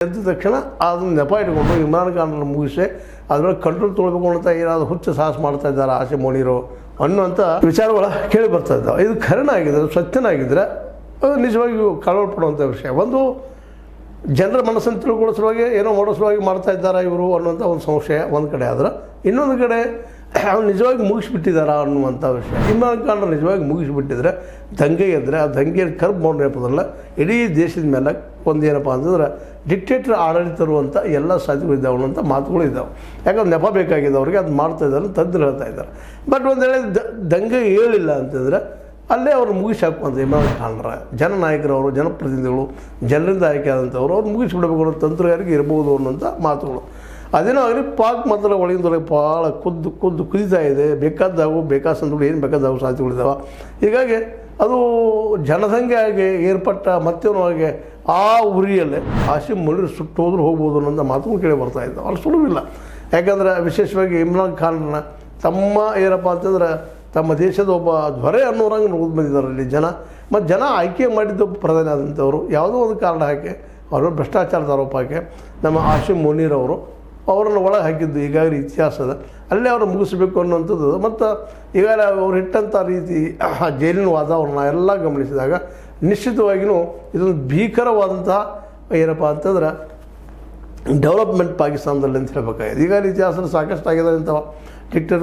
ಎದ್ದ ತಕ್ಷಣ ಅದನ್ನು ನೆಪ ಇಟ್ಕೊಂಡು ಇಮ್ರಾನ್ ಖಾನ್ ಮುಗಿಸಿ ಅದ್ರೊಳಗೆ ಕಂಟ್ರೋಲ್ ತೊಳ್ಬೇಕು ಅಂತ ಏನಾದರೂ ಹುಚ್ಚು ಸಾಹಸ ಮಾಡ್ತಾ ಇದ್ದಾರೆ ಆಸೆ ಮೋನಿರು ಅನ್ನುವಂಥ ವಿಚಾರಗಳ ಕೇಳಿ ಬರ್ತಾ ಇದ್ದಾವೆ. ಇದು ಖರೇನಾಗಿದ್ದರೆ ಸತ್ಯನಾಗಿದ್ದರೆ ಅದು ನಿಜವಾಗಿಯೂ ಕಳವಳಪಡುವಂಥ ವಿಷಯ. ಒಂದು ಜನರ ಮನಸ್ಸನ್ನು ತಿಳ್ಕೊಳ್ಳೋ ಸಲುವಾಗಿ ಏನೋ ಮಾಡೋ ಸಲುವಾಗಿ ಮಾಡ್ತಾ ಇದ್ದಾರೆ ಇವರು ಅನ್ನುವಂಥ ಒಂದು ಸಂಶಯ ಒಂದು ಕಡೆ ಆದ್ರೆ, ಇನ್ನೊಂದು ಕಡೆ ಅವ್ನು ನಿಜವಾಗಿ ಮುಗಿಸ್ಬಿಟ್ಟಿದ್ದಾರಾ ಅನ್ನುವಂಥ ವಿಷಯ. ಇಮ್ರಾನ್ ಖಾನ್ ನಿಜವಾಗಿ ಮುಗಿಸ್ಬಿಟ್ಟಿದ್ರೆ ದಂಗೆ ಇದ್ದರೆ ಆ ದಂಗೆಯನ್ನು ಕರ್ಬ್ ಮಾಡೋದಲ್ಲ ಇಡೀ ದೇಶದ ಮೇಲೆ ಒಂದೇನಪ್ಪ ಅಂತಂದ್ರೆ ಡಿಕ್ಟೇಟರ್ ಆಡಳಿತ ತರುವಂಥ ಎಲ್ಲ ಸಾಧ್ಯಗಳಿದ್ದಾವೆ ಅನ್ನೋಂಥ ಮಾತುಗಳು ಇದ್ದಾವೆ. ಯಾಕಂದ್ರೆ ನೆಪ ಬೇಕಾಗಿದೆ ಅವ್ರಿಗೆ, ಅದು ಮಾಡ್ತಾ ಇದ್ದಾರೆ ತಜ್ಞರು ಹೇಳ್ತಾ ಇದ್ದಾರೆ. ಬಟ್ ಒಂದು ವೇಳೆ ದಂಗೆ ಹೇಳಿಲ್ಲ ಅಂತಂದರೆ ಅಲ್ಲೇ ಅವ್ರು ಮುಗಿಸಿ ಹಾಕುವಂಥ ಇಮ್ರಾನ್ ಖಾನ್ರ ಜನನಾಯಕರವರು, ಜನಪ್ರತಿನಿಧಿಗಳು, ಜನರಿಂದ ಆಯ್ಕೆ ಆದಂಥವ್ರು ಅವ್ರು ಮುಗಿಸಿಬಿಡಬೇಕು ಅನ್ನೋ ತಂತ್ರಗಾರಿಕೆ ಇರ್ಬೋದು ಅನ್ನೋಂಥ ಮಾತುಗಳು. ಅದೇನೋ ಆಗಲಿ ಪಾಕ್ ಮಾತ್ರ ಒಳಗಿಂದೊಳಗೆ ಭಾಳ ಕುದೀತಾ ಇದೆ. ಬೇಕಾದ ಸಂದರ್ಭಗಳು ಏನು ಬೇಕಾದಾವು ಸಾಧ್ಯತೆಗಳಿದ್ದಾವೆ. ಹೀಗಾಗಿ ಅದು ಜನಸಂಖ್ಯೆ ಆಗಿ ಏರ್ಪಟ್ಟ ಮತ್ತೇನೋ ಆಗಿ ಆ ಉರಿಯಲ್ಲೇ ಆಸಿಮ್ ಮುನೀರ್ ಸುಟ್ಟೋದ್ರೂ ಹೋಗ್ಬೋದು ಅನ್ನೋಂಥ ಮಾತುಗಳು ಕೇಳಿ ಬರ್ತಾ ಇದ್ದಾವೆ. ಅಲ್ಲಿ ಸುಲಭವಿಲ್ಲ. ಯಾಕಂದ್ರೆ ವಿಶೇಷವಾಗಿ ಇಮ್ರಾನ್ ಖಾನ್ನ ತಮ್ಮ ಏನಪ್ಪ ಅಂತಂದ್ರೆ ತಮ್ಮ ದೇಶದ ಒಬ್ಬ ದೊರೆ ಅನ್ನೋರಂಗೆ ನೋಡ್ ಬಂದಿದ್ದಾರೆ ಇಲ್ಲಿ ಜನ. ಮತ್ತು ಜನ ಆಯ್ಕೆ ಮಾಡಿದ್ದು ಪ್ರಧಾನಿ ಆದಂಥವರು ಯಾವುದೋ ಒಂದು ಕಾರಣ ಹಾಕಿ ಅವರು ಭ್ರಷ್ಟಾಚಾರದ ಆರೋಪ ಹಾಕಿ ನಮ್ಮ ಆಸಿಮ್ ಮುನೀರ್ ಅವರು ಅವರನ್ನು ಒಳಗೆ ಹಾಕಿದ್ದು ಈಗಾಗಲೇ ಇತಿಹಾಸದ ಅಲ್ಲೇ ಅವರು ಮುಗಿಸ್ಬೇಕು ಅನ್ನುವಂಥದ್ದು. ಮತ್ತು ಈಗಾಗಲೇ ಅವ್ರು ಇಟ್ಟಂಥ ರೀತಿ ಜೈಲಿನ ವಾತಾವರಣ ಎಲ್ಲ ಗಮನಿಸಿದಾಗ ನಿಶ್ಚಿತವಾಗಿಯೂ ಇದೊಂದು ಭೀಕರವಾದಂತಹ ಏನಪ್ಪ ಅಂತಂದ್ರೆ ಡೆವಲಪ್ಮೆಂಟ್ ಪಾಕಿಸ್ತಾನದಲ್ಲಿ ಅಂತ ಹೇಳಬೇಕಾಗಿದೆ. ಈಗಾಗಲೇ ಇತಿಹಾಸದಲ್ಲಿ ಸಾಕಷ್ಟು ಆಗಿದೆ ಅಂಥವು ಡಿಕ್ಟೇಟರ್